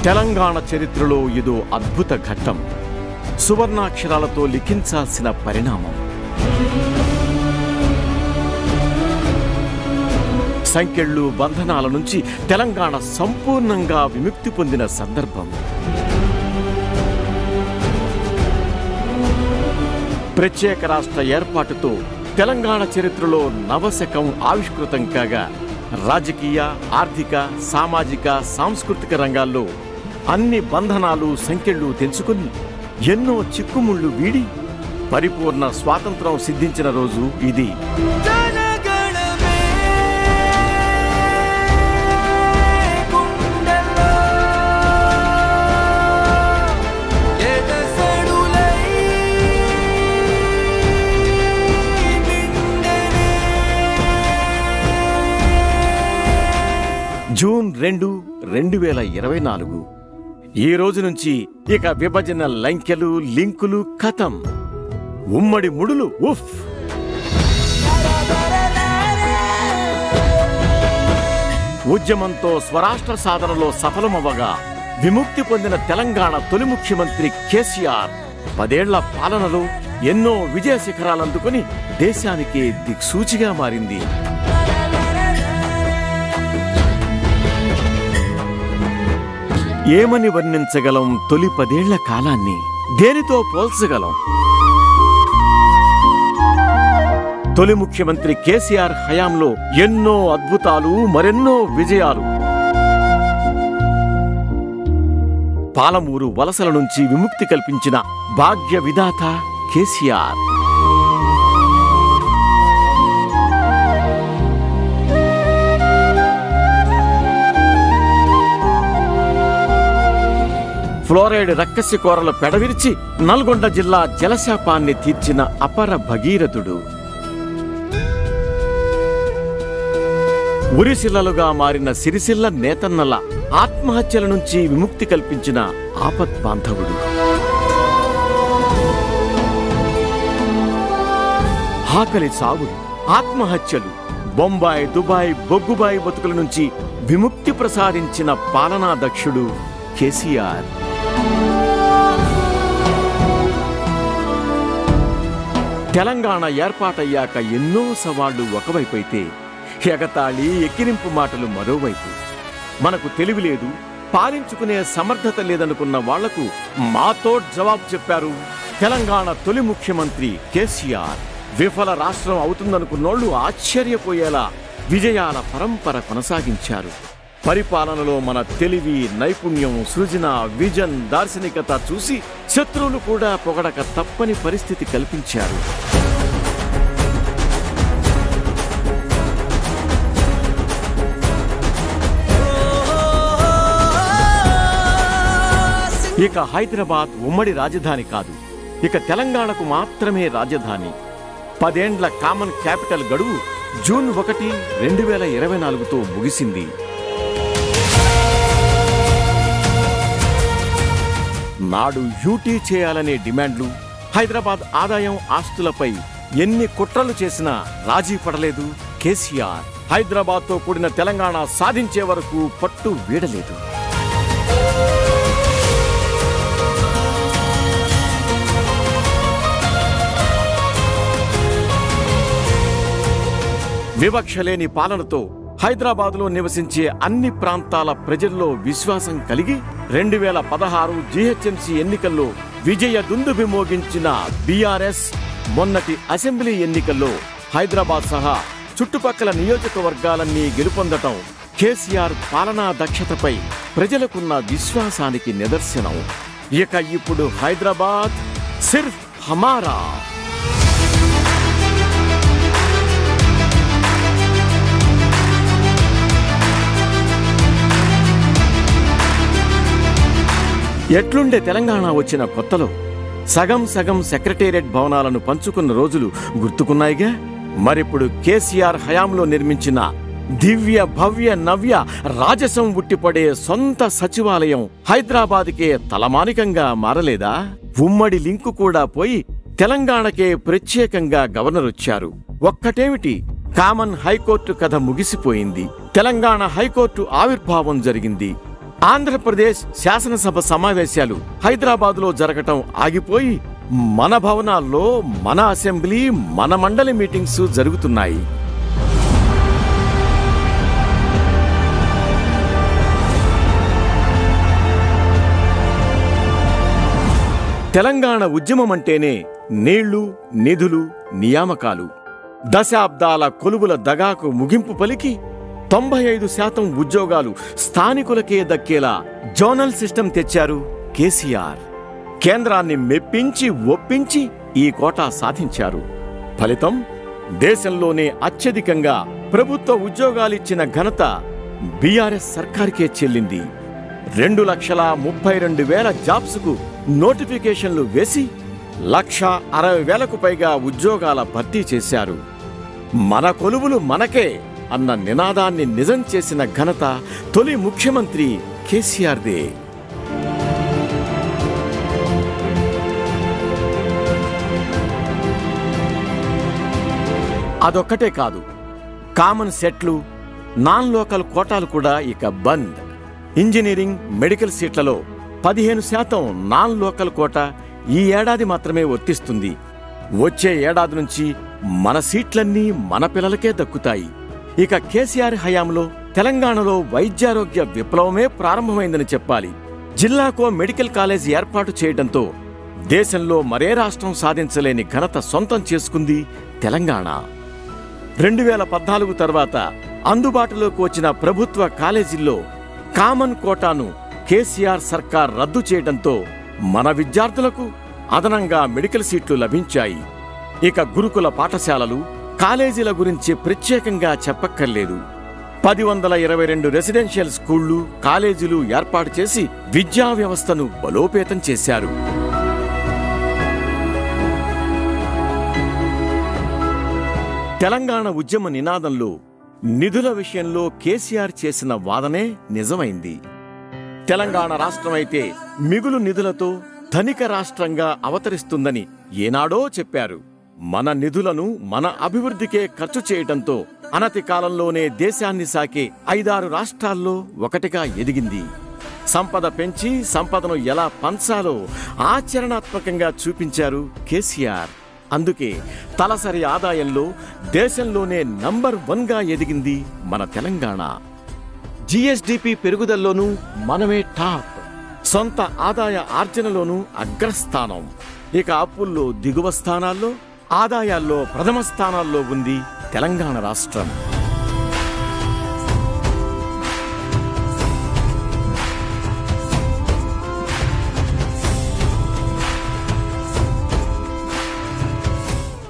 తెలంగాణ చరిత్రలో ఇదో అద్భుత ఘట్టం, సువర్ణాక్షరాలతో లిఖించాల్సిన పరిణామం. సంకెళ్ళు బంధనాల నుంచి తెలంగాణ సంపూర్ణంగా విముక్తి పొందిన సందర్భం. ప్రత్యేక రాష్ట్ర ఏర్పాటుతో తెలంగాణ చరిత్రలో నవశకం ఆవిష్కృతం కాగా రాజకీయ, ఆర్థిక, సామాజిక, సాంస్కృతిక రంగాల్లో అన్ని బంధనాలు, సంకెళ్ళు తెంచుకుని ఎన్నో చిక్కుముళ్ళు వీడి పరిపూర్ణ స్వాతంత్రం సిద్ధించిన రోజు ఇది. జూన్ 2, 2024. ఈ రోజు నుంచి ఇక విభజన లంకెలు, లింకులు ఖతం. ఉమ్మడి ముడులు ఉఫ్. ఉద్యమంతో స్వరాష్ట్ర సాధనలో సఫలమవ్వగా విముక్తి పొందిన తెలంగాణ తొలి ముఖ్యమంత్రి కేసీఆర్ 10 ఏళ్ల పాలనలో ఎన్నో విజయ శిఖరాలందుకుని దేశానికి దిక్సూచిగా మారింది. ఏమని వర్ణించగలం తొలి 10 ఏళ్ల కాలాన్ని? దేనితో పోల్చగలం? తొలి ముఖ్యమంత్రి కేసీఆర్ హయాంలో ఎన్నో అద్భుతాలు, మరెన్నో విజయాలు. పాలమూరు వలసల నుంచి విముక్తి కల్పించిన భాగ్య విధాత కేసీఆర్. ఫ్లోరైడ్ రక్కసి కోరలు పెడవిరిచి నల్గొండ జిల్లా జలశాపాన్ని తీర్చిన అపర భగీరథుడు. ఉరిశిల్లలుగా మారిన సిరిసిల్ల నేతన్నల ఆత్మహత్యల నుంచి విముక్తి కల్పించిన ఆపద్బాంధవుడు. ఆకలి సాగులు, ఆత్మహత్యలు, బొంబాయి, దుబాయ్, బొగ్గుబాయి బతుకుల నుంచి విముక్తి ప్రసాదించిన పాలనా దక్షుడు కేసీఆర్. తెలంగాణ ఏర్పాటయ్యాక ఎన్నో సవాళ్లు ఒకవైపైతే ఎగతాళి, ఎక్కిరింపు మాటలు మరోవైపు. మనకు తెలివి లేదు, పాలించుకునే సమర్థత లేదనుకున్న వాళ్లకు మాతో జవాబు చెప్పారు తెలంగాణ తొలి ముఖ్యమంత్రి కేసీఆర్. విఫల రాష్ట్రం అవుతుందనుకున్నోళ్లు ఆశ్చర్యపోయేలా విజయాల పరంపర కొనసాగించారు. పరిపాలనలో మన తెలివి, నైపుణ్యం, సృజన, విజన్, దార్శనికత చూసి శత్రువులు కూడా పొగడక తప్పని పరిస్థితి కల్పించారు. ఇక హైదరాబాద్ ఉమ్మడి రాజధాని కాదు, ఇక తెలంగాణకు మాత్రమే రాజధాని. 10 ఏండ్ల కామన్ క్యాపిటల్ గడువు జూన్ 1, 2024తో ముగిసింది. నాడు యూటీ చేయాలనే డిమాండ్లు, హైదరాబాద్ ఆదాయం, ఆస్తులపై ఎన్ని కుట్రలు చేసినా రాజీ పడలేదు కేసీఆర్. హైదరాబాద్తో కూడిన తెలంగాణ సాధించే వరకు పట్టు వీడలేదు. వివక్షలేని పాలనతో హైదరాబాద్లో నివసించే అన్ని ప్రాంతాల ప్రజల్లో విశ్వాసం కలిగి 2016 జీహెచ్ఎంసీ ఎన్నికల్లో విజయ దుందుబి మోగించిన బీఆర్ఎస్ మొన్నటి అసెంబ్లీ ఎన్నికల్లో హైదరాబాద్ సహా చుట్టుపక్కల నియోజకవర్గాలన్నీ గెలుపొందటం కేసీఆర్ పాలనా దక్షతపై ప్రజలకున్న విశ్వాసానికి నిదర్శనం. ఇక ఇప్పుడు హైదరాబాద్ సిర్ఫ్ హమారా. ఎట్లుండే తెలంగాణ వచ్చిన కొత్తలో సగం సగం సెక్రటేరియట్ భవనాలను పంచుకున్న రోజులు గుర్తుకున్నాయిగా. మరిప్పుడు కేసీఆర్ హయాంలో నిర్మించిన దివ్య భవ్య నవ్య రాజసం ఉట్టిపడే సొంత సచివాలయం హైదరాబాద్కే తలమానికంగా మారలేదా? ఉమ్మడి లింకు కూడా పోయి తెలంగాణకే ప్రత్యేకంగా గవర్నర్ వచ్చారు. ఒక్కటేమిటి, కామన్ హైకోర్టు కథ ముగిసిపోయింది. తెలంగాణ హైకోర్టు ఆవిర్భావం జరిగింది. ఆంధ్రప్రదేశ్ శాసనసభ సమావేశాలు హైదరాబాదులో జరగటం ఆగిపోయి మన భవనాల్లో మన అసెంబ్లీ, మన మండలి మీటింగ్స్ జరుగుతున్నాయి. తెలంగాణ ఉద్యమం అంటేనే నీళ్లు, నిధులు, నియామకాలు. దశాబ్దాల కొలువుల దగాకు ముగింపు పలికి 95% ఉద్యోగాలు స్థానికులకే దక్కేలా జోనల్ సిస్టమ్ తెచ్చారు కేసీఆర్. కేంద్రాన్ని మెప్పించి ఒప్పించి ఈ కోటా సాధించారు. ఫలితం దేశంలోనే అత్యధికంగా ప్రభుత్వ ఉద్యోగాలిచ్చిన ఘనత బీఆర్ఎస్ సర్కార్కే చెల్లింది. 2,32,000 జాబ్స్కు నోటిఫికేషన్లు వేసి 1,60,000కు పైగా ఉద్యోగాల భర్తీ చేశారు. మన కొలువులు మనకే అన్న నినాదాన్ని నిజం చేసిన ఘనత తొలి ముఖ్యమంత్రి కేసీఆర్దే. అదొక్కటే కాదు, కామన్ సెట్లు, నాన్ లోకల్ కోటాలు కూడా ఇక బంద్. ఇంజనీరింగ్, మెడికల్ సీట్లలో 15% నాన్ లోకల్ కోటా ఈ ఏడాది మాత్రమే వర్తిస్తుంది. వచ్చే ఏడాది నుంచి మన సీట్లన్నీ మన పిల్లలకే దక్కుతాయి. ఇక కేసీఆర్ హయాంలో తెలంగాణలో వైద్యారోగ్య విప్లవమే ప్రారంభమైందని చెప్పాలి. జిల్లాకో మెడికల్ కాలేజ్ ఏర్పాటు చేయడంతో దేశంలో మరే రాష్ట్రం సాధించలేని ఘనత సొంతం చేసుకుంది తెలంగాణ. 2014 తర్వాత అందుబాటులోకి వచ్చిన ప్రభుత్వ కాలేజీల్లో కామన్ కోటాను కేసీఆర్ సర్కార్ రద్దు చేయడంతో మన విద్యార్థులకు అదనంగా మెడికల్ సీట్లు లభించాయి. ఇక గురుకుల పాఠశాలలు, కాలేజీల గురించి ప్రత్యేకంగా చెప్పక్కర్లేదు. 1,022 రెసిడెన్షియల్ స్కూళ్లు, కాలేజీలు ఏర్పాటు చేసి విద్యా వ్యవస్థను బలోపేతం చేశారు. తెలంగాణ ఉద్యమ నినాదంలో నిధుల విషయంలో కేసీఆర్ చేసిన వాదనే నిజమైంది. తెలంగాణ రాష్ట్రమైతే మిగులు నిధులతో ధనిక రాష్ట్రంగా అవతరిస్తుందని ఏనాడో చెప్పారు. మన నిధులను మన అభివృద్ధికే ఖర్చు చేయడంతో అనతి కాలంలోనే దేశాన్ని సాకే 5-6 రాష్ట్రాల్లో ఒకటిగా ఎదిగింది. సంపద పెంచి సంపదను ఎలా పంచాలో ఆచరణాత్మకంగా చూపించారు కేసీఆర్. అందుకే తలసరి ఆదాయంలో దేశంలోనే నంబర్ 1గా ఎదిగింది మన తెలంగాణ. జీఎస్డీపీ పెరుగుదలలోనూ మనమే టాప్. సొంత ఆదాయ ఆర్జనలోనూ అగ్రస్థానం. ఇక అప్పుల్లో దిగువ స్థానాల్లో, ఆదాయాల్లో ప్రథమ స్థానాల్లో ఉంది తెలంగాణ రాష్ట్రం.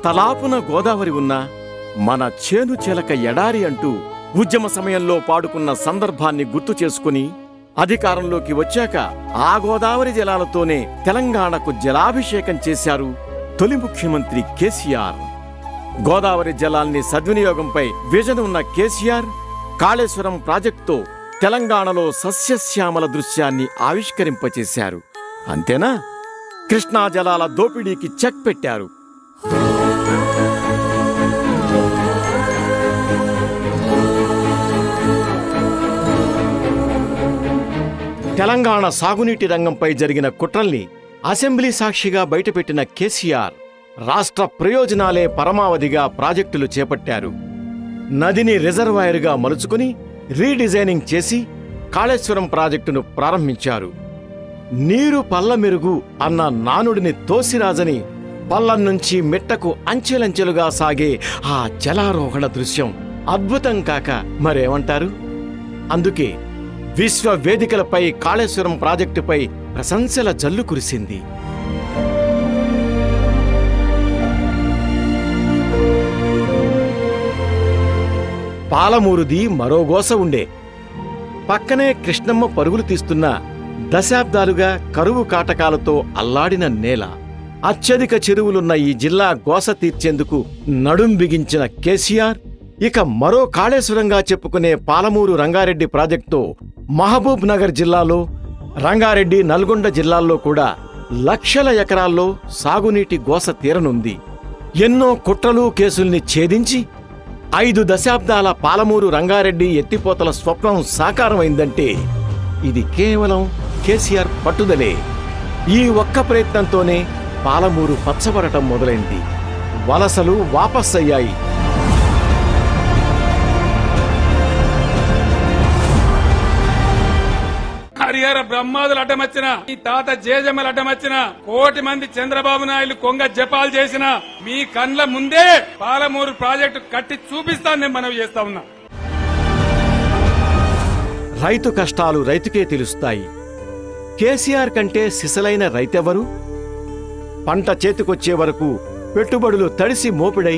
తలాపున గోదావరి ఉన్న మన చేను చెలక ఎడారి అంటూ ఉద్యమ సమయంలో పాడుకున్న సందర్భాన్ని గుర్తు చేసుకుని అధికారంలోకి వచ్చాక ఆ గోదావరి జలాలతోనే తెలంగాణకు జలాభిషేకం చేశారు తొలి ముఖ్యమంత్రి కేసీఆర్. గోదావరి జలాల్ని సద్వినియోగంపై విజన్ ఉన్న కేసీఆర్ కాళేశ్వరం ప్రాజెక్టుతో తెలంగాణలో సస్యశ్యామల దృశ్యాన్ని ఆవిష్కరింపచేశారు. అంతేనా, కృష్ణా జలాల దోపిడీకి చెక్ పెట్టారు. తెలంగాణ సాగునీటి రంగంపై జరిగిన కుట్రల్ని అసెంబ్లీ సాక్షిగా బయటపెట్టిన కేసీఆర్ రాష్ట్ర ప్రయోజనాలే పరమావధిగా ప్రాజెక్టులు చేపట్టారు. నదిని రిజర్వాయర్గా మలుచుకుని రీడిజైనింగ్ చేసి కాళేశ్వరం ప్రాజెక్టును ప్రారంభించారు. నీరు పల్ల మెరుగు అన్న నానుడిని తోసిరాజని పల్లం నుంచి మిట్టకు అంచెలంచెలుగా సాగే ఆ జలారోహణ దృశ్యం అద్భుతం కాక మరేమంటారు? అందుకే విశ్వ వేదికలపై కాళేశ్వరం ప్రాజెక్టుపై ప్రశంసల జల్లు కురిసింది. పాలమూరుది మరో గోస ఉండే. పక్కనే కృష్ణమ్మ పరుగులు తీస్తున్న దశాబ్దాలుగా కరువు కాటకాలతో అల్లాడిన నేల. అత్యధిక చెరువులున్న ఈ జిల్లా గోస తీర్చేందుకు నడుం బిగించిన కేసీఆర్ ఇక మరో కాళేశ్వరంగా చెప్పుకునే పాలమూరు రంగారెడ్డి ప్రాజెక్టుతో మహబూబ్ నగర్ జిల్లాలో, రంగారెడ్డి, నల్గొండ జిల్లాల్లో కూడా లక్షల ఎకరాల్లో సాగునీటి గోస తీరనుంది. ఎన్నో కుట్రలు కేసుల్ని ఛేదించి 5 దశాబ్దాల పాలమూరు రంగారెడ్డి ఎత్తిపోతల స్వప్నం సాకారమైందంటే ఇది కేవలం కేసీఆర్ పట్టుదలే. ఈ ఒక్క ప్రయత్నంతోనే పాలమూరు పచ్చబడటం మొదలైంది. వలసలు వాపస్సయ్యాయి. హరిహర బ్రహ్మాదులు అడ్డమచ్చిన, మీ తాత జేజమ్మలు అడ్డమచ్చిన, కోటి మంది చంద్రబాబు నాయుడు కొంగ జపాలు చేసిన మీ కండ్ల ముందే పాలమూరు ప్రాజెక్టు కట్టి చూపిస్తానని మనవి చేస్తా ఉన్నా. రైతు కష్టాలు రైతుకే తెలుస్తాయి. కేసీఆర్ కంటే సిసలైన రైతెవరు? పంట చేతికొచ్చే వరకు పెట్టుబడులు తడిసి మోపిడై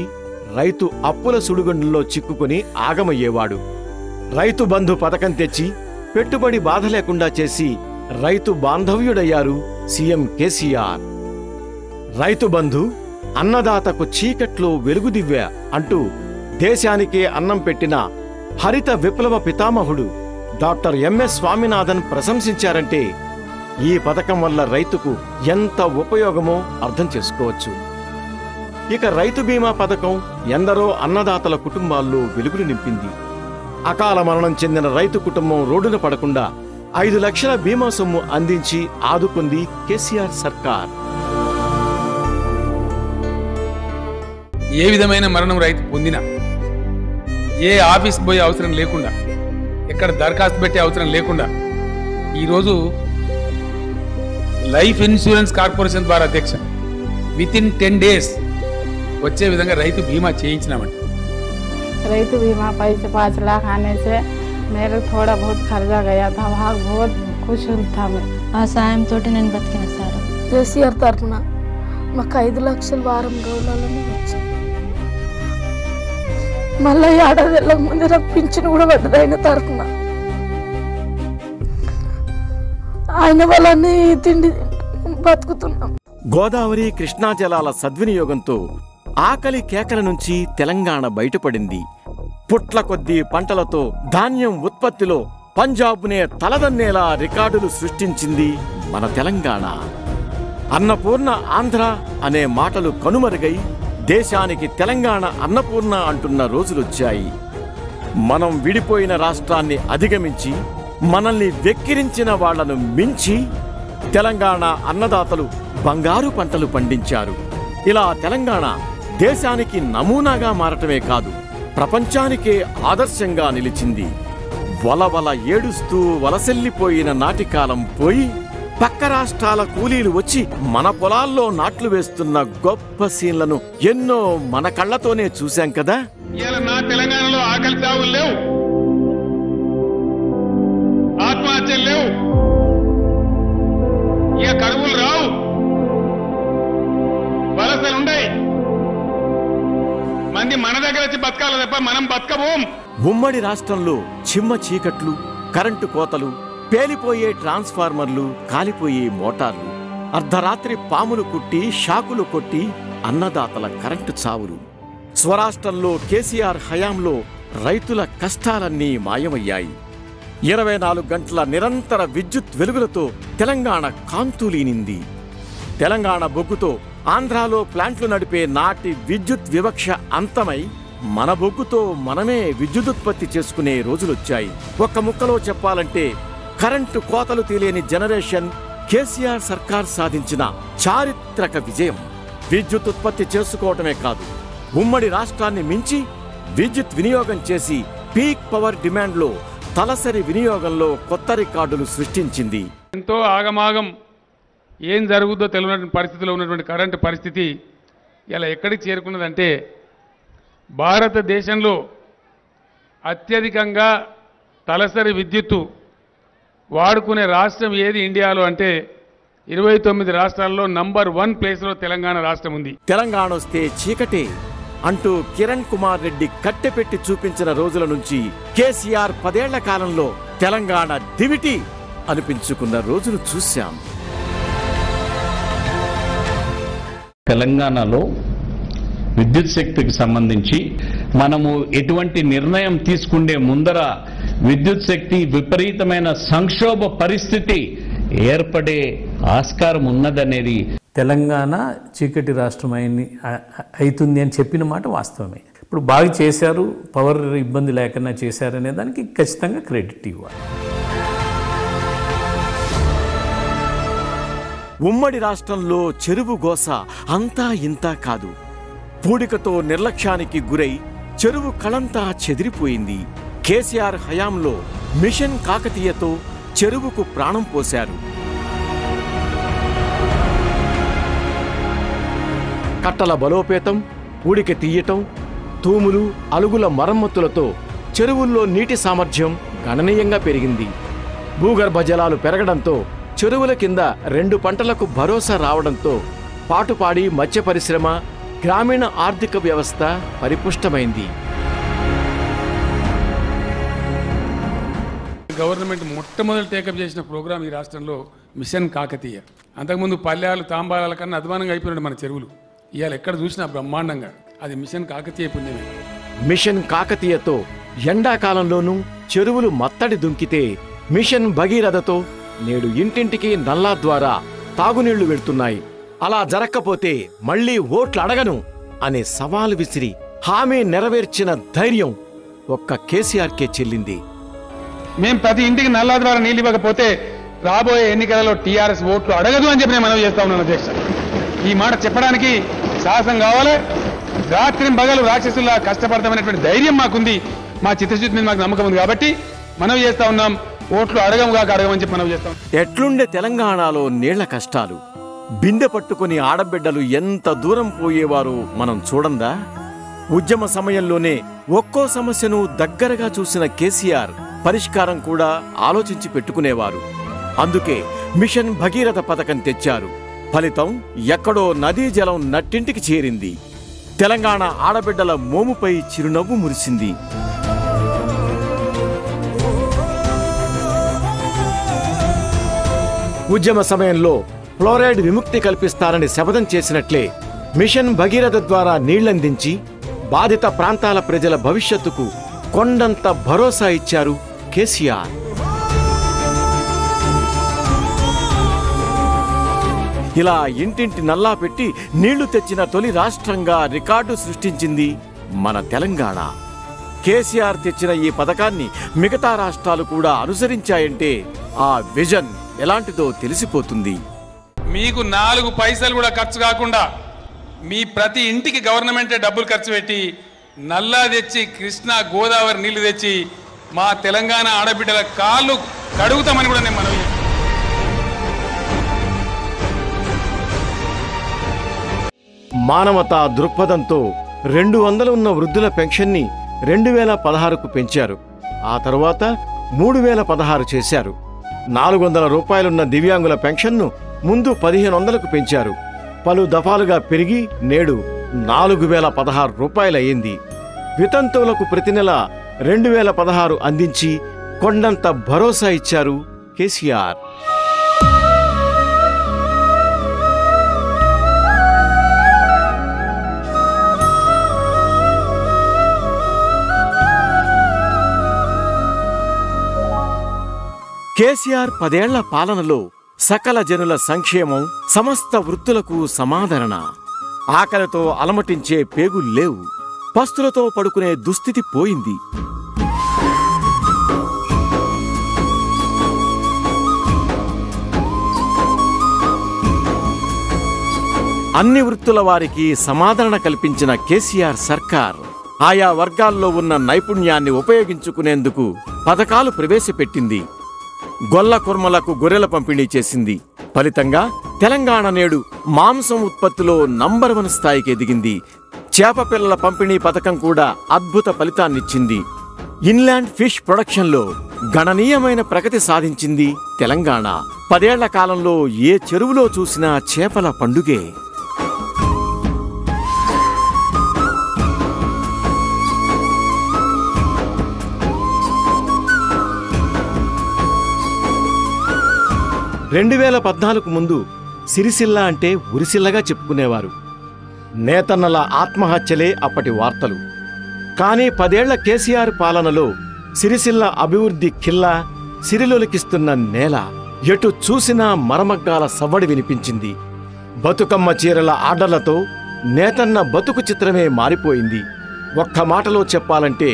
రైతు అప్పుల సుడిగుండంలో చిక్కుకుని ఆగమయ్యేవాడు. రైతు బంధు పథకం తెచ్చి పెట్టుబడి బాధ లేకుండా చేసి రైతు బాంధవ్యుడయ్యారు సీఎం కేసీఆర్. రైతు బంధు అన్నదాతకు చీకట్లో వెలుగుదివ్య అంటూ దేశానికే అన్నం పెట్టిన హరిత విప్లవ పితామహుడు డాక్టర్ ఎంఎస్ స్వామినాథన్ ప్రశంసించారంటే ఈ పథకం వల్ల రైతుకు ఎంత ఉపయోగమో అర్థం చేసుకోవచ్చు. ఇక రైతు బీమా పథకం ఎందరో అన్నదాతల కుటుంబాల్లో వెలుగులు నింపింది. అకాల మరణం చెందిన రైతు కుటుంబం రోడ్డున పడకుండా 5 లక్షల బీమా సొమ్ము అందించి ఆదుకుంది కేసీఆర్ సర్కార్. ఏ విధమైన మరణం రైతు పొందినా, ఏ ఆఫీస్ పోయే అవసరం లేకుండా, ఎక్కడ దరఖాస్తు పెట్టే అవసరం లేకుండా ఈరోజు లైఫ్ ఇన్సూరెన్స్ కార్పొరేషన్ ద్వారా అధ్యక్ష వితిన్ 10 days వచ్చే విధంగా రైతు బీమా చేయించినామండి. రైతు బీమా पैसे 5 लाख आने से मेरे थोड़ा बहुत खर्चा गया था. वहाँ बहुत खुश था मैं. ఆ సాయంతో నేను బతికిన సార్. కేసీఆర్ తరఫున మాకు 5 లక్షలు వారం రోజులలో వచ్చాయి. మళ్ళీ ఏడాది వెళ్ళక ముందు నాకు పింఛను కూడా పడ్డది ఆయన తరఫున. ఆయన వల్లనే తిండి బతుకుతున్నాం. గోదావరి కృష్ణా జలాల సద్వినియోగంతో ఆకలి కేకల నుంచి తెలంగాణ బయటపడింది. పుట్ల కొద్దీ పంటలతో ధాన్యం ఉత్పత్తిలో పంజాబ్నే తలదన్నేలా రికార్డులు సృష్టించింది మన తెలంగాణ. అన్నపూర్ణ ఆంధ్ర అనే మాటలు కనుమరుగై దేశానికి తెలంగాణ అన్నపూర్ణ అంటున్న రోజులొచ్చాయి. మనం విడిపోయిన రాష్ట్రాన్ని అధిగమించి మనల్ని వెక్కిరించిన వాళ్లను మించి తెలంగాణ అన్నదాతలు బంగారు పంటలు పండించారు. ఇలా తెలంగాణ దేశానికి నమూనాగా మారటమే కాదు, ప్రపంచానికే ఆదర్శంగా నిలిచింది. వలవల ఏడుస్తూ వలసెల్లిపోయిన నాటికాలం పోయి పక్క రాష్ట్రాల కూలీలు వచ్చి మన పొలాల్లో నాట్లు వేస్తున్న గొప్ప సీన్లను ఎన్నో మన కళ్లతోనే చూశాం కదా. నా తెలంగాణలో ఆకలి చావులు లేవు, ఆత్మహత్యలు లేవు, ఇక కరువులు రావు, వలసలుండయి. మంది మన దగ్గర వచ్చి బతకాలి తప్ప మనం బతకబోం. ఉమ్మడి రాష్ట్రంలో చిమ్మ చీకట్లు, కరెంటు కోతలు, పేలిపోయే ట్రాన్స్ఫార్మర్లు, కాలిపోయే మోటార్లు, అర్ధరాత్రి పాములు కుట్టి షాకులు కొట్టి అన్నదాతల కరెంటు చావులు. స్వరాష్ట్రంలో కేసీఆర్ హయాంలో రైతుల కష్టాలన్నీ మాయమయ్యాయి. 24 గంటల నిరంతర విద్యుత్ వెలుగులతో తెలంగాణ కాంతులీనింది. తెలంగాణ బొగ్గుతో ఆంధ్రాలో ప్లాంట్లు నడిపే నాటి విద్యుత్ వివక్ష అంతమై మన బొగ్గుతో మనమే విద్యుదుత్పత్తి చేసుకునే రోజులొచ్చాయి. ఒక్క ముక్కలో చెప్పాలంటే కరెంటు కోతలు తెలియని జనరేషన్ కేసీఆర్ సర్కార్ సాధించిన చారిత్రక విజయం. విద్యుత్ ఉత్పత్తి చేసుకోవటమే కాదు, ఉమ్మడి రాష్ట్రాన్ని మించి విద్యుత్ వినియోగం చేసి పీక్ పవర్ డిమాండ్లో తలసరి వినియోగంలో కొత్త రికార్డులు సృష్టించింది. ఎంతో ఆగమాగం ఏం జరుగుద్దో తెలియనటువంటి పరిస్థితిలో ఉన్నటువంటి కరెంటు పరిస్థితి ఇలా ఎక్కడికి చేరుకున్నదంటే భారతదేశంలో అత్యధికంగా తలసరి విద్యుత్తు వాడుకునే రాష్ట్రం ఏది ఇండియాలో అంటే 29 రాష్ట్రాల్లో నంబర్ 1 ప్లేస్లో తెలంగాణ రాష్ట్రం ఉంది. తెలంగాణ వస్తే చీకటే అంటూ కిరణ్ కుమార్ రెడ్డి కట్టెపెట్టి చూపించిన రోజుల నుంచి కేసీఆర్ 10 ఏళ్ల కాలంలో తెలంగాణ దివిటి అనిపించుకున్న రోజులు చూశాం. తెలంగాణలో విద్యుత్ శక్తికి సంబంధించి మనము ఎటువంటి నిర్ణయం తీసుకుండే ముందర విద్యుత్ శక్తి విపరీతమైన సంక్షోభ పరిస్థితి ఏర్పడే ఆస్కారం ఉన్నదనేది. తెలంగాణ చీకటి రాష్ట్రం అవుతుంది అని చెప్పిన మాట వాస్తవమే. ఇప్పుడు బాగా చేశారు, పవర్ ఇబ్బంది లేకుండా చేశారనే దానికి ఖచ్చితంగా క్రెడిట్ ఇవ్వాలి. ఉమ్మడి రాష్ట్రంలో చెరువు గోస అంతా ఇంతా కాదు. పూడికతో నిర్లక్ష్యానికి గురై చెరువు కళంతా చెదిరిపోయింది. కేసీఆర్ హయాంలో మిషన్ కాకతీయతో చెరువుకు ప్రాణం పోశారు. కట్టల బలోపేతం, పూడిక తీయటం, తూములు, అలుగుల మరమ్మతులతో చెరువుల్లో నీటి సామర్థ్యం గణనీయంగా పెరిగింది. భూగర్భ జలాలు పెరగడంతో చెరువుల కింద 2 పంటలకు భరోసా రావడంతో పాటుపాడి మత్స్య పరిశ్రమ, గ్రామీణ ఆర్థిక వ్యవస్థ పరిపుష్టమైంది. గవర్నమెంట్ మొట్టమొదటి టేకప్ చేసిన ప్రోగ్రాం ఈ రాష్ట్రంలో మిషన్ కాకతీయ. అంతకుముందు పల్లెలు తాంబాల కన్నా అధ్వానంగా అయిపోయినాడు మన చెరువులు. ఇవాళ ఎక్కడ చూసినా బ్రహ్మాండంగా. అది మిషన్ కాకతీయ పుణ్యమే. మిషన్ కాకతీయతో ఎండాకాలంలోనూ చెరువులు మత్తడి దుంకితే మిషన్ భగీరథతో నేడు ఇంటింటికి నల్లా ద్వారా తాగునీళ్లు వెళ్తున్నాయి. అలా జరక్కపోతే మళ్లీ ఓట్లు అడగను అనే సవాలు విసిరి హామీ నెరవేర్చిన ధైర్యం ఒక్క కేసీఆర్కే చెల్లింది. మేం ప్రతి ఇంటికి నల్లా ద్వారా నీళ్ళు ఇవ్వకపోతే రాబోయే ఎన్నికలలో టీఆర్ఎస్ ఓట్లు అడగదు అని చెప్పి నేను మనవి చేస్తా ఉన్నాను అధ్యక్ష. ఈ మాట చెప్పడానికి సాహసం కావాలి. రాత్రి పగలు రాక్షసుల్లా కష్టపడతామనేటువంటి ధైర్యం మాకుంది. మా చిత్తశుద్ధి మీద మాకు నమ్మకం ఉంది కాబట్టి మనవి చేస్తా ఉన్నాం. ఓట్లు అడగమని చెప్పి మనవి చేస్తాం. ఎట్లుండే తెలంగాణలో నీళ్ల కష్టాలు. బిందె పట్టుకుని ఆడబిడ్డలు ఎంత దూరం పోయేవారు మనం చూడందా? ఉద్యమ సమయంలోనే ఒక్కో సమస్యను దగ్గరగా చూసిన కేసీఆర్ పరిష్కారం కూడా ఆలోచించి పెట్టుకునేవారు. అందుకే మిషన్ భగీరథ పథకం తెచ్చారు. ఫలితం ఎక్కడో నదీ జలం నట్టింటికి చేరింది. తెలంగాణ ఆడబిడ్డల మోముపై చిరునవ్వు మురిసింది. ఉద్యమ సమయంలో ఫ్లోరైడ్ విముక్తి కల్పిస్తారని శపథం చేసినట్లే మిషన్ భగీరథ ద్వారా నీళ్లందించి బాధిత ప్రాంతాల ప్రజల భవిష్యత్తుకు కొండంత భరోసా ఇచ్చారు కేసీఆర్. ఇలా ఇంటింటి నల్లా పెట్టి నీళ్లు తెచ్చిన తొలి రాష్ట్రంగా రికార్డు సృష్టించింది మన తెలంగాణ. కేసీఆర్ తెచ్చిన ఈ పథకాన్ని మిగతా రాష్ట్రాలు కూడా అనుసరించాయంటే ఆ విజన్ ఎలాంటిదో తెలిసిపోతుంది. మీకు 4 పైసలు కూడా ఖర్చు కాకుండా మీ ప్రతి ఇంటికి గవర్నమెంటే డబ్బులు ఖర్చు పెట్టి నల్లా తెచ్చి కృష్ణా గోదావరి నీళ్లు తెచ్చి మా తెలంగాణ ఆడబిడ్డల కాళ్ళు కడుగుతామని కూడా నేను మనవి. మానవతా దృక్పథంతో 200 ఉన్న వృద్ధుల పెన్షన్ని 2016కు పెంచారు. ఆ తరువాత 3016 చేశారు. 400 రూపాయలున్న దివ్యాంగుల పెన్షన్ను ముందు 1500కు పెంచారు. పలు దఫాలుగా పెరిగి నేడు 4016 రూపాయలయ్యింది. వితంతువులకు ప్రతి నెల 2016 అందించి కొండంత భరోసా ఇచ్చారు కేసీఆర్. కేసీఆర్ 10 ఏళ్ల పాలనలో సకల జనుల సంక్షేమం, సమస్త వృత్తులకు సమాదరణ. ఆకలితో అలమటించే పేగుల్లేవు. పస్తులతో పడుకునే దుస్థితి పోయింది. అన్ని వృత్తుల వారికి సమాదరణ కల్పించిన కేసీఆర్ సర్కార్ ఆయా వర్గాల్లో ఉన్న నైపుణ్యాన్ని ఉపయోగించుకునేందుకు పథకాలు ప్రవేశపెట్టింది. గొల్ల కుర్మలకు గొర్రెల పంపిణీ చేసింది. ఫలితంగా తెలంగాణ నేడు మాంసం ఉత్పత్తిలో నంబర్ 1 స్థాయికి ఎదిగింది. చేప పిల్లల పంపిణీ పథకం కూడా అద్భుత ఫలితాన్నిచ్చింది. ఇన్లాండ్ ఫిష్ ప్రొడక్షన్లో గణనీయమైన ప్రగతి సాధించింది తెలంగాణ. 10 ఏళ్ల కాలంలో ఏ చెరువులో చూసినా చేపల పండుగే. రెండు 2014 ముందు సిరిసిల్ల అంటే ఉరిసిల్లగా చెప్పుకునేవారు. నేతన్నల ఆత్మహత్యలే అప్పటి వార్తలు. కానీ 10 ఏళ్ల కేసీఆర్ పాలనలో సిరిసిల్ల అభివృద్ధి ఖిల్లా, సిరిలొలికిస్తున్న నేల. ఎటు చూసినా మరమగ్గాల సవ్వడి వినిపించింది. బతుకమ్మ చీరల ఆర్డర్లతో నేతన్న బతుకు చిత్రమే మారిపోయింది. ఒక్క మాటలో చెప్పాలంటే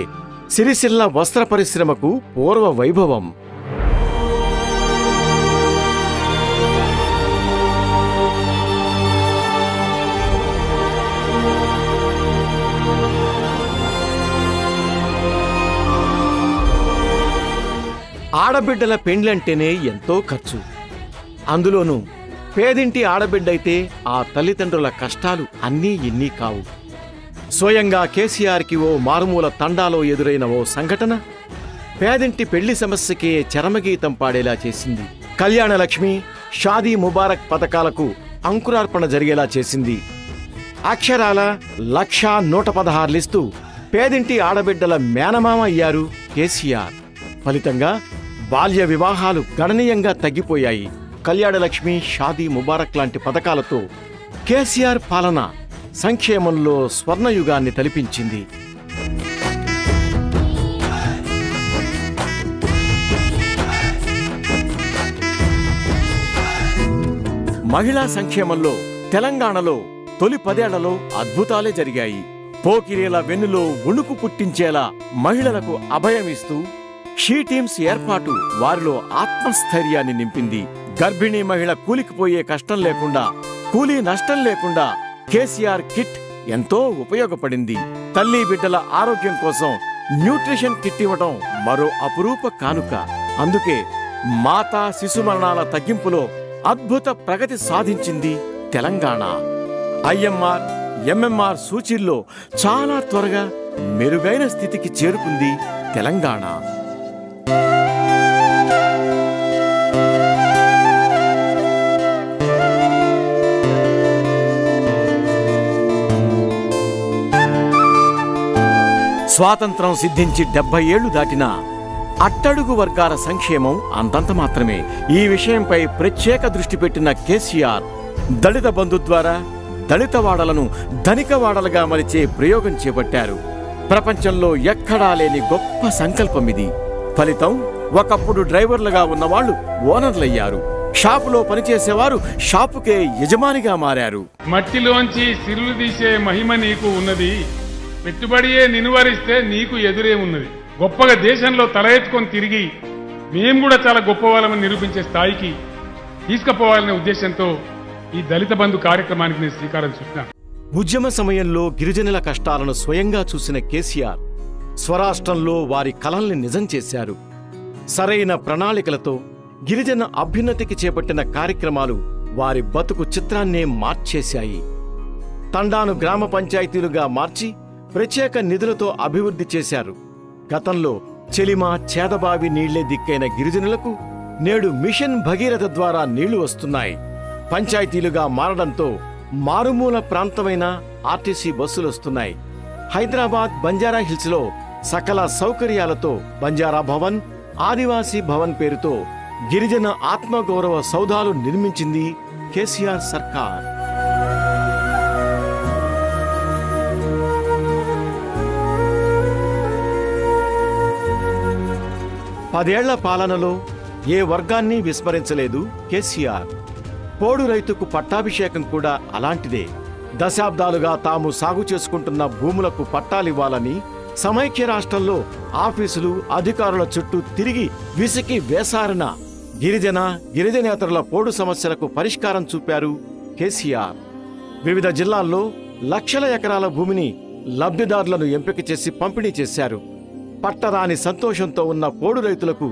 సిరిసిల్ల వస్త్ర పరిశ్రమకు పూర్వ వైభవం. ఆడబిడ్డల పెండ్లంటేనే ఎంతో ఖర్చు. అందులోనూ పేదింటి ఆడబిడ్డైతే ఆ తల్లిదండ్రుల కష్టాలు అన్నీ ఇన్నీ కావు. స్వయంగా కేసీఆర్కి ఓ మారుమూల తండాలో ఎదురైన ఓ సంఘటన పేదింటి పెళ్లి సమస్యకే చరమగీతం పాడేలా చేసింది. కళ్యాణలక్ష్మి, షాదీ ముబారక్ పథకాలకు అంకురార్పణ జరిగేలా చేసింది. అక్షరాల 1,116 లిస్తూ పేదింటి ఆడబిడ్డల మేనమామ అయ్యారు కేసీఆర్. ఫలితంగా బాల్య వివాహాలు గణనీయంగా తగ్గిపోయాయి. కళ్యాణలక్ష్మి, షాదీ ముబారక్ లాంటి పథకాలతో కేసీఆర్ పాలన సంక్షేమంలో స్వర్ణయుగాన్ని తలిపించింది. మహిళా సంక్షేమంలో తెలంగాణలో తొలి 10 ఏళ్లలో అద్భుతాలే జరిగాయి. పోకిరీల వెన్నులో వణుకు పుట్టించేలా మహిళలకు అభయమిస్తూ షీ టీమ్స్ ఏర్పాటు వారిలో ఆత్మస్థైర్యాన్ని నింపింది. గర్భిణీ మహిళ కూలికిపోయే కష్టం లేకుండా, కూలీ నష్టం లేకుండా కేసీఆర్ కిట్ ఎంతో ఉపయోగపడింది. తల్లి బిడ్డల ఆరోగ్యం కోసం న్యూట్రిషన్ కిట్ ఇవ్వడం మరో అపురూప కానుక. అందుకే మాతా శిశు మరణాల తగ్గింపులో అద్భుత ప్రగతి సాధించింది తెలంగాణ. ఐఎంఆర్, ఎంఎంఆర్ సూచీల్లో చాలా త్వరగా మెరుగైన స్థితికి చేరుకుంది తెలంగాణ. స్వాతంత్రం సిద్ధించి 70 ఏళ్లు దాటినా అట్టడుగు వర్గాల సంక్షేమం అంతంత మాత్రమే. ఈ విషయంపై ప్రత్యేక దృష్టి పెట్టిన కేసీఆర్ దళిత బంధు ద్వారా దళిత వాడలను ధనిక వాడలుగా మలిచే ప్రయోగం చేపట్టారు. ప్రపంచంలో ఎక్కడా లేని గొప్ప సంకల్పం ఇది. ఫలితం ఒకప్పుడు డ్రైవర్లుగా ఉన్నవాళ్లు ఓనర్లయ్యారు. షాపులో పనిచేసేవారు షాపుకే యజమానిగా మారారు. మట్టిలోంచి సిరులు తీసే మహిమ నీకు ఉన్నది, పెట్టుబడియే నినువరిస్తే నీకు ఎదురేమున్నది. గొప్పగా దేశంలో తల ఎత్తుకొని తిరిగి మేము కూడా చాలా గొప్ప వాళ్ళమని నిరూపించే స్థాయికి తీసుకుపోవాలనే ఉద్దేశంతో ఈ దళిత బంధు కార్యక్రమానికి నేను శ్రీకారం చుట్టాను. ఉద్యమ సమయంలో గిరిజనుల కష్టాలను స్వయంగా చూసిన కేసీఆర్ స్వరాష్ట్రంలో వారి కలల్ని నిజం చేశారు. సరైన ప్రణాళికలతో గిరిజన అభ్యున్నతికి చేపట్టిన కార్యక్రమాలు వారి బతుకు చిత్రాన్నే మార్చేశాయి. తండాను గ్రామ పంచాయతీలుగా మార్చి ప్రత్యేక నిధులతో అభివృద్ధి చేశారు. గతంలో చెలిమ, చేదబావి నీళ్లే దిక్కైన గిరిజనులకు నేడు మిషన్ భగీరథ ద్వారా నీళ్లు వస్తున్నాయి. పంచాయతీలుగా మారడంతో మారుమూల ప్రాంతమైన ఆర్టీసీ బస్సులొస్తున్నాయి. హైదరాబాద్ బంజారా హిల్స్లో సకల సౌకర్యాలతో బంజారా భవన్, ఆదివాసీ భవన్ పేరుతో గిరిజన ఆత్మగౌరవ సౌధాలు నిర్మించింది కేసీఆర్ సర్కార్. పదేళ్ల పాలనలో ఏ వర్గాన్ని విస్మరించలేదు కేసీఆర్. పోడు రైతుకు పట్టాభిషేకం కూడా అలాంటిదే. దశాబ్దాలుగా తాము సాగు చేసుకుంటున్న భూములకు పట్టాలివ్వాలని సమైక్య రాష్ట్రంలో ఆఫీసులు, అధికారుల చుట్టూ తిరిగి విసికి వేసారిన గిరిజనేతరుల పోడు సమస్యలకు పరిష్కారం చూపారు కేసీఆర్. వివిధ జిల్లాల్లో లక్షల ఎకరాల భూమిని లబ్ధిదారులను ఎంపిక చేసి పంపిణీ చేశారు. పట్టరాని సంతోషంతో ఉన్న పోడు రైతులకు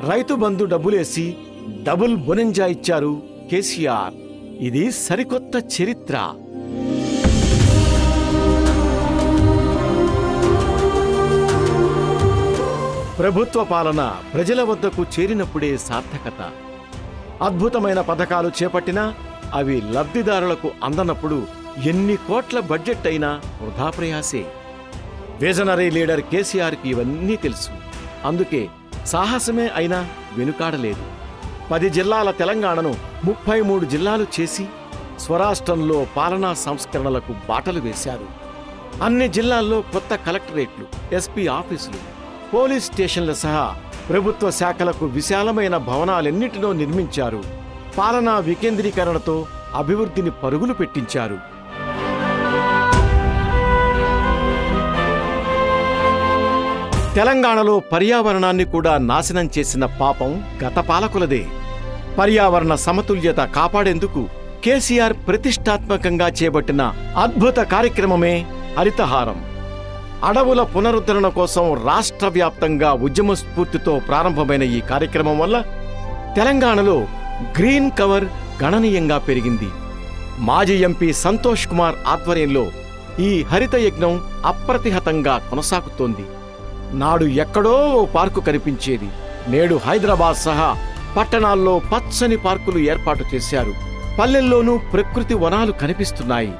రైతు బంధు డబ్బులేసి డబుల్ బొనెంజా ఇచ్చారు కేసీఆర్. ఇది సరికొత్త చరిత్ర. ప్రభుత్వ పాలన ప్రజల వద్దకు చేరినప్పుడే సార్థకత. అద్భుతమైన పథకాలు చేపట్టినా అవి లబ్ధిదారులకు అందనప్పుడు ఎన్ని కోట్ల బడ్జెట్ అయినా వృధా ప్రయాసే. విజనరీ లీడర్ కేసీఆర్కి ఇవన్నీ తెలుసు. అందుకే సాహసమే అయినా వెనుకాడలేదు. 10 జిల్లాల తెలంగాణను 33 జిల్లాలు చేసి స్వరాష్ట్రంలో పాలనా సంస్కరణలకు బాటలు వేశారు. అన్ని జిల్లాల్లో కొత్త కలెక్టరేట్లు, ఎస్పీ ఆఫీసులు, పోలీస్ స్టేషన్ల సహా ప్రభుత్వ శాఖలకు విశాలమైన భవనాలెన్నిటినో నిర్మించారు. పాలనా వికేంద్రీకరణతో అభివృద్ధిని పరుగులు పెట్టించారు. తెలంగాణలో పర్యావరణాన్ని కూడా నాశనం చేసిన పాపం గత పాలకులదే. పర్యావరణ సమతుల్యత కాపాడేందుకు కేసీఆర్ ప్రతిష్టాత్మకంగా చేపట్టిన అద్భుత కార్యక్రమమే హరితహారం. అడవుల పునరుద్ధరణ కోసం రాష్ట్ర వ్యాప్తంగా ఉద్యమ స్ఫూర్తితో ప్రారంభమైన ఈ కార్యక్రమం వల్ల తెలంగాణలో గ్రీన్ కవర్ గణనీయంగా పెరిగింది. మాజీ ఎంపీ సంతోష్ కుమార్ ఆధ్వర్యంలో ఈ హరిత యజ్ఞం అప్రతిహతంగా కొనసాగుతోంది. నాడు ఎక్కడో ఓ పార్కు కనిపించేది. నేడు హైదరాబాద్ సహా పట్టణాల్లో పచ్చని పార్కులు ఏర్పాటు చేశారు. పల్లెల్లోనూ ప్రకృతి వనాలు కనిపిస్తున్నాయి.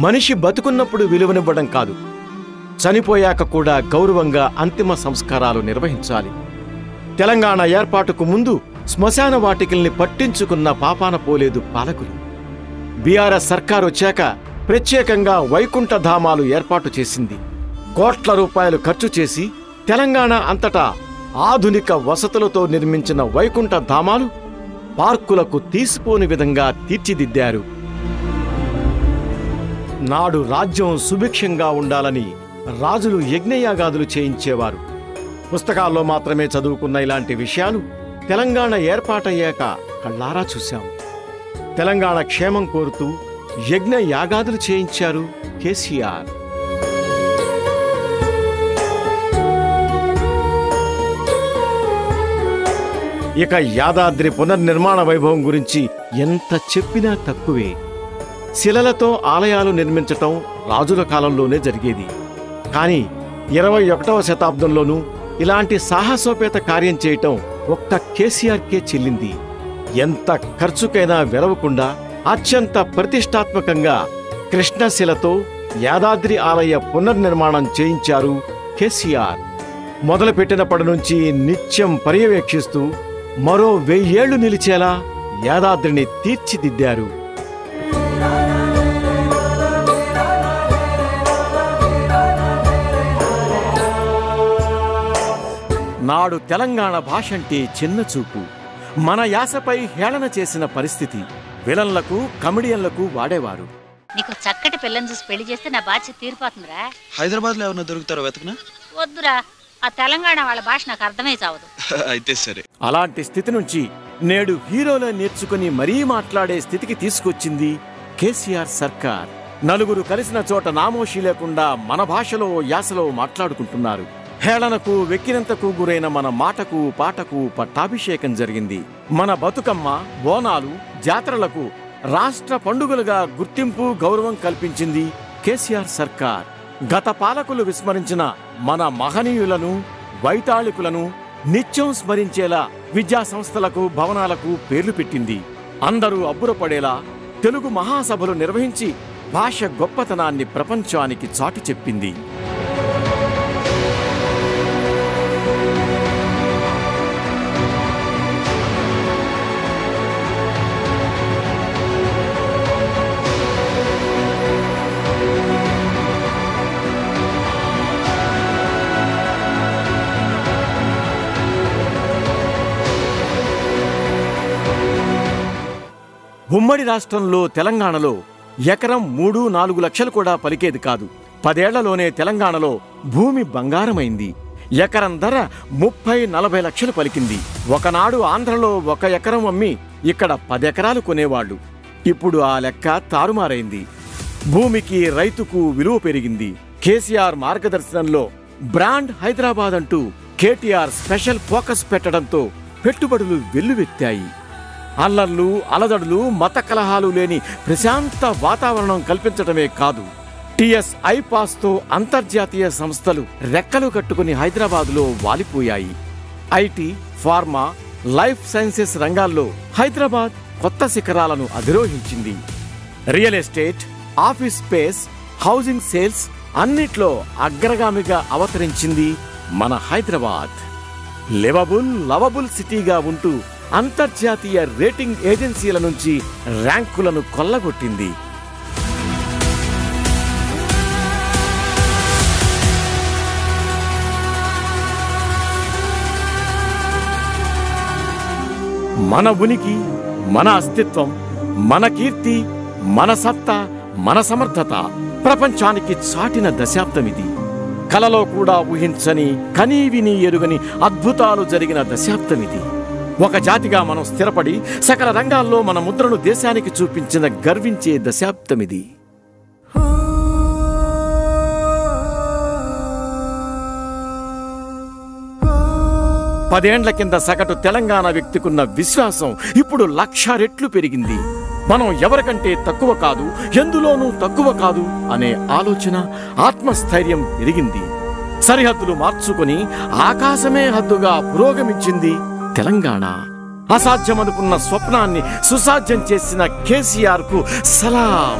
మనిషి బతుకున్నప్పుడు విలువనివ్వడం కాదు, చనిపోయాక కూడా గౌరవంగా అంతిమ సంస్కారాలు నిర్వహించాలి. తెలంగాణ ఏర్పాటుకు ముందు శ్మశాన వాటికల్ని పట్టించుకున్న పాపాన పోలేదు పాలకులు. బీఆర్ఎస్ సర్కారు వచ్చాక ప్రత్యేకంగా వైకుంఠ ధామాలు ఏర్పాటు చేసింది. కోట్ల రూపాయలు ఖర్చు చేసి తెలంగాణ అంతటా ఆధునిక వసతులతో నిర్మించిన వైకుంఠ ధామాలు పార్కులకు తీసిపోని విధంగా తీర్చిదిద్దారు. నాడు రాజ్యం సుభిక్షంగా ఉండాలని రాజులు యజ్ఞయాగాదులు చేయించేవారు. పుస్తకాల్లో మాత్రమే చదువుకున్న ఇలాంటి విషయాలు తెలంగాణ ఏర్పాటయ్యాక కళ్ళారా చూశాం. తెలంగాణ క్షేమం కోరుతూ యజ్ఞ యాగాదులు చేయించారు కేసీఆర్. ఇక యాదాద్రి పునర్నిర్మాణ వైభవం గురించి ఎంత చెప్పినా తక్కువే. శిలలతో ఆలయాలు నిర్మించటం రాజుల కాలంలోనే జరిగేది. కానీ 21వ శతాబ్దంలోనూ ఇలాంటి సాహసోపేత కార్యం చేయటం ఒక్క కేసీఆర్కే చెల్లింది. ఎంత ఖర్చుకైనా వెరవకుండా అత్యంత ప్రతిష్టాత్మకంగా కృష్ణశిలతో యాదాద్రి ఆలయ పునర్నిర్మాణం చేయించారు కేసీఆర్. మొదలుపెట్టినప్పటి నుంచి నిత్యం పర్యవేక్షిస్తూ మరో 1000 ఏళ్లు నిలిచేలా యాదాద్రిని తీర్చిదిద్దారు. నాడు తెలంగాణ భాష అంటే చిన్నచూపు, మన యాసపై హేళన చేసిన పరిస్థితి. విలన్లకు కమెడియన్లకు వాడేవారు. నీకు చక్కటి పిల్లని చూసి పెళ్లి చేస్తే నా బాధ్యత తీరిపోతుందిరా. హైదరాబాద్ లో ఎవరన్నా దొరుకుతారో వెతకనా? వద్దురా, ఆ తెలంగాణ వాళ్ళ భాష నాకు అర్థమై చావదు. అయితే సరే. అలాంటి స్థితి నుంచి నేడు హీరోలో నేర్చుకుని మరీ మాట్లాడే స్థితికి తీసుకొచ్చింది కేసీఆర్ సర్కార్. నలుగురు కలిసిన చోట నామోషి లేకుండా మన భాషలో యాసలో మాట్లాడుకుంటున్నారు. హేళనకు వెక్కినంతకు గురైన మన మాటకు పాటకు పట్టాభిషేకం జరిగింది. మన బతుకమ్మ, బోనాలు, జాతరలకు రాష్ట్ర పండుగలుగా గుర్తింపు, గౌరవం కల్పించింది కేసీఆర్ సర్కార్. గత పాలకులు విస్మరించిన మన మహనీయులను, వైతాళికులను నిత్యం స్మరించేలా విద్యా సంస్థలకు, భవనాలకు పేర్లు పెట్టింది. అందరూ అబ్బురపడేలా తెలుగు మహాసభలు నిర్వహించి భాష గొప్పతనాన్ని ప్రపంచానికి చాటి చెప్పింది. ఉమ్మడి రాష్ట్రంలో తెలంగాణలో ఎకరం 3-4 లక్షలు కూడా పలికేది కాదు. 10 ఏళ్లలోనే తెలంగాణలో భూమి బంగారమైంది. ఎకరం ధర 30-40 లక్షలు పలికింది. ఒకనాడు ఆంధ్రలో 1 ఎకరం అమ్మి ఇక్కడ 10 ఎకరాలు కొనేవాళ్లు. ఇప్పుడు ఆ లెక్క తారుమారైంది. భూమికి, రైతుకు విలువ పెరిగింది. కేసీఆర్ మార్గదర్శనంలో బ్రాండ్ హైదరాబాద్ అంటూ కేటీఆర్ స్పెషల్ ఫోకస్ పెట్టడంతో పెట్టుబడులు వెల్లువెత్తాయి. అల్లర్లు, అలదడులు, మత కలహాలు లేని ప్రశాంత వాతావరణం కల్పించడమే కాదు, టిఎస్ ఐపాస్తో అంతర్జాతీయ సంస్థలు రెక్కలు కట్టుకుని హైదరాబాదులో వాలిపోయాయి. ఐటీ, ఫార్మా, లైఫ్ సైన్సెస్ రంగాల్లో హైదరాబాద్ కొత్త శిఖరాలను అధిరోహించింది. Real estate, office space, housing sales అన్నిట్లో అగ్రగామిగా అవతరించింది మన హైదరాబాద్. లివబుల్, లవబుల్ సిటీగా ఉంటూ అంతర్జాతీయ రేటింగ్ ఏజెన్సీల నుంచి ర్యాంకులను కొల్లగొట్టింది. మన ఉనికి, మన అస్తిత్వం, మన కీర్తి, మన సత్తా, మన సమర్థత ప్రపంచానికి చాటిన దశాబ్దమిది. కలలో కూడా ఊహించని, కనీవిని ఎరుగని అద్భుతాలు జరిగిన దశాబ్దమిది. ఒక జాతిగా మనం స్థిరపడి సకల రంగాల్లో మన ముద్రను దేశానికి చూపించిన గర్వించే దశాబ్దమిది. పదేండ్ల కింద సగటు తెలంగాణ వ్యక్తికున్న విశ్వాసం ఇప్పుడు 1,00,000 రెట్లు పెరిగింది. మనం ఎవరికంటే తక్కువ కాదు, ఎందులోనూ తక్కువ కాదు అనే ఆలోచన, ఆత్మస్థైర్యం పెరిగింది. సరిహద్దులు మార్చుకొని ఆకాశమే హద్దుగా పురోగమించింది తెలంగాణ. అసాధ్యమనుకున్న స్వప్నాన్ని సుసాధ్యం చేసిన కేసీఆర్ కు సలాం.